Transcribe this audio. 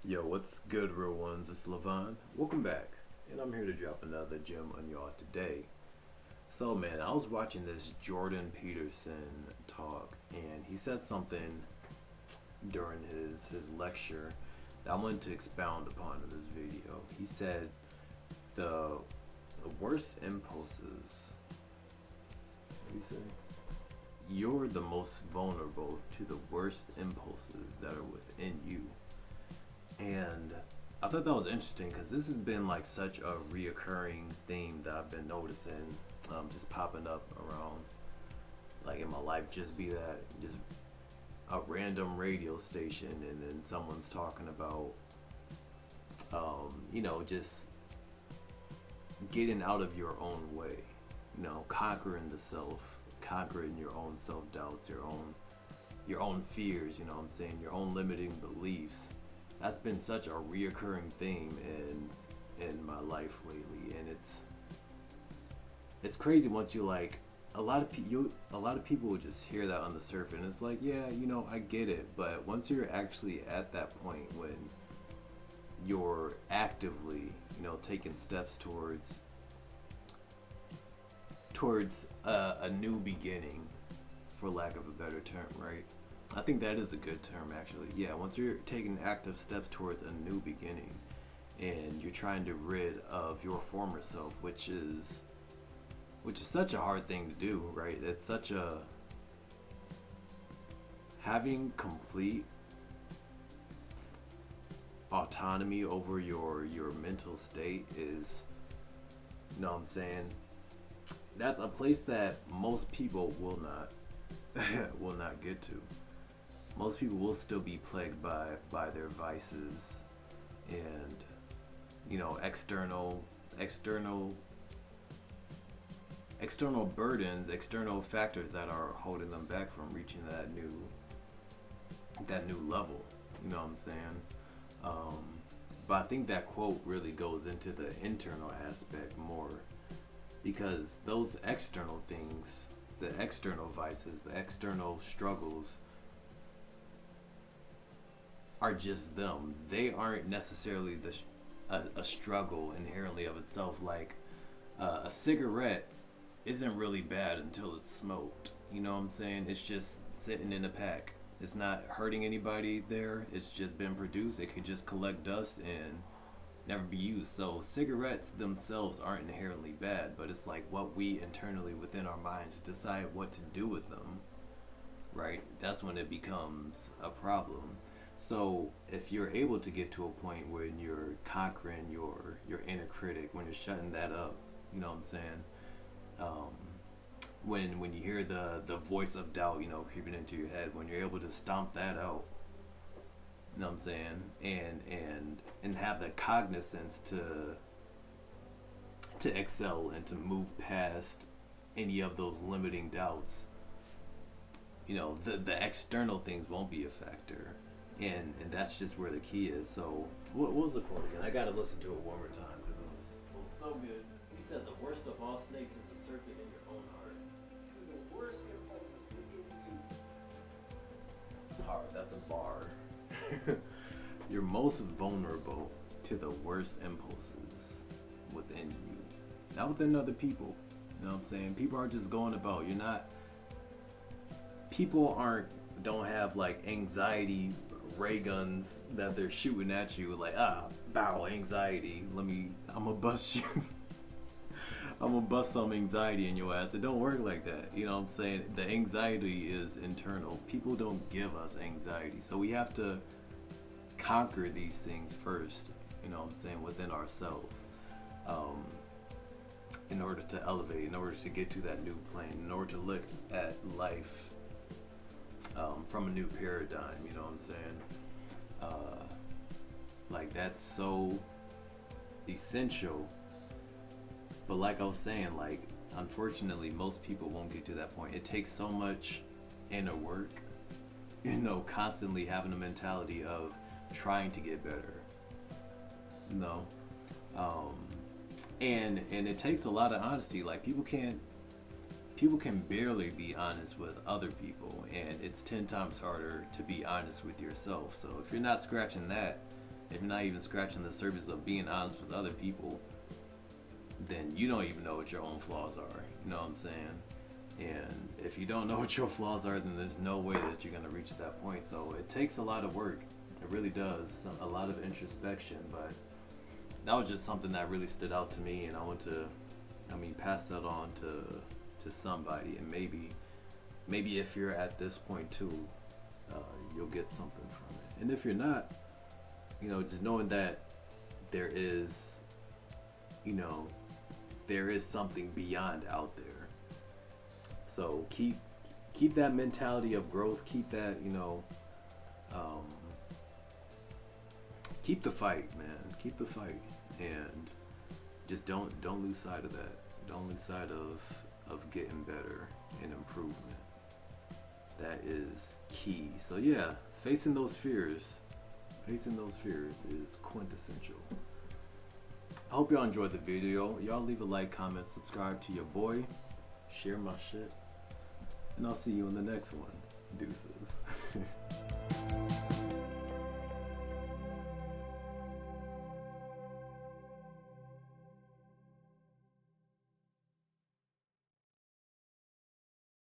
Yo, what's good, real ones? It's Levon. Welcome back, and I'm here to drop another gem on y'all today. So, man, I was watching this Jordan Peterson talk, and he said something during his lecture that I wanted to expound upon in this video. He said the the worst impulses. What did he say? You're the most vulnerable to the worst impulses that are within you. And I thought that was interesting because this has been like such a reoccurring theme that I've been noticing, just popping up around, like in my life. Just be that, just a random radio station, and then someone's talking about, just getting out of your own way, conquering the self, conquering your own self doubts, your own fears. You know what I'm saying? Your own limiting beliefs. That's been such a reoccurring theme in my life lately, and it's crazy once you like a lot of people will just hear that on the surface, and it's like, yeah, I get it, but once you're actually at that point when you're actively, taking steps towards a new beginning, for lack of a better term, right? I think that is a good term, actually. Yeah, once you're taking active steps towards a new beginning, and you're trying to rid of your former self, which is such a hard thing to do, right? It's such a having complete autonomy over your mental state is, what I'm saying, that's a place that most people will not will not get to. Most people will still be plagued by their vices and, external external burdens, external factors that are holding them back from reaching that new level. You know what I'm saying? Um, but I think that quote really goes into the internal aspect more, because those external things, the external vices, the external struggles, are just them. They aren't necessarily a struggle inherently of itself. Like, a cigarette isn't really bad until it's smoked. You know what I'm saying? It's just sitting in a pack. It's not hurting anybody there. It's just been produced. It could just collect dust and never be used. So cigarettes themselves aren't inherently bad, but it's like what we internally within our minds decide what to do with them, right? That's when it becomes a problem. So if you're able to get to a point where you're conquering your inner critic, when you're shutting that up, you know what I'm saying? Um, when you hear the voice of doubt, creeping into your head, when you're able to stomp that out, you know what I'm saying, and have the cognizance to excel and to move past any of those limiting doubts, the external things won't be a factor, and that's just where the key is. So what was the quote again? I gotta listen to it one more time because it was so good. He said the worst of all snakes is the serpent in your own heart. The worst impulses within you. Hard, that's a bar. You're most vulnerable to the worst impulses within you, not within other people. You know what I'm saying? People aren't just going about. You're not. People aren't. Don't have like anxiety ray guns that they're shooting at you like, bow, anxiety. I'm gonna bust you. I'm gonna bust some anxiety in your ass. It don't work like that. You know what I'm saying? The anxiety is internal. People don't give us anxiety. So we have to conquer these things first, you know what I'm saying, within ourselves. Um, in order to elevate, in order to get to that new plane, in order to look at life, from a new paradigm, you know what I'm saying? Like, that's so essential. But like I was saying, like, unfortunately, most people won't get to that point. It takes so much inner work, constantly having a mentality of trying to get better. No. Um, and it takes a lot of honesty. Like, people can barely be honest with other people, and it's 10 times harder to be honest with yourself. So if you're not scratching that, if you're not even scratching the surface of being honest with other people, then you don't even know what your own flaws are. You know what I'm saying? And if you don't know what your flaws are, then there's no way that you're going to reach that point. So it takes a lot of work. It really does. A lot of introspection. But that was just something that really stood out to me. And I want to, pass that on to somebody. And maybe if you're at this point too, you'll get something from it. And if you're not, just knowing that there is, there is something beyond out there. So keep that mentality of growth. Keep that, keep the fight, man. Keep the fight, and just don't lose sight of that. Don't lose sight of getting better and improvement. That is key. So yeah, facing those fears is quintessential. I hope y'all enjoyed the video. Y'all leave a like, comment, subscribe to your boy, share my shit, and I'll see you in the next one. Deuces.